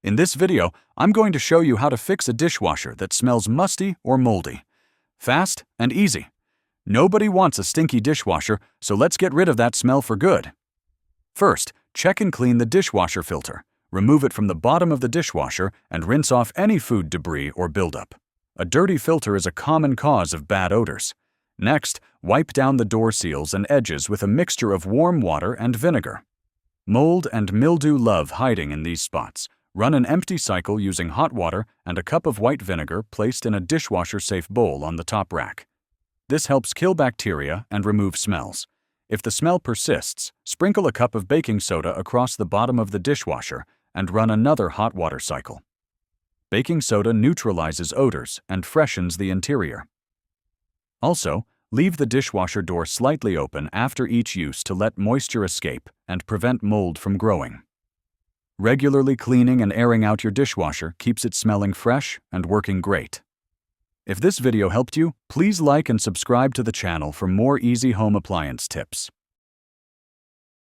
In this video, I'm going to show you how to fix a dishwasher that smells musty or moldy. Fast and easy. Nobody wants a stinky dishwasher, so let's get rid of that smell for good. First, check and clean the dishwasher filter. Remove it from the bottom of the dishwasher and rinse off any food debris or buildup. A dirty filter is a common cause of bad odors. Next, wipe down the door seals and edges with a mixture of warm water and vinegar. Mold and mildew love hiding in these spots. Run an empty cycle using hot water and a cup of white vinegar placed in a dishwasher-safe bowl on the top rack. This helps kill bacteria and remove smells. If the smell persists, sprinkle a cup of baking soda across the bottom of the dishwasher and run another hot water cycle. Baking soda neutralizes odors and freshens the interior. Also, leave the dishwasher door slightly open after each use to let moisture escape and prevent mold from growing. Regularly cleaning and airing out your dishwasher keeps it smelling fresh and working great. If this video helped you, please like and subscribe to the channel for more easy home appliance tips.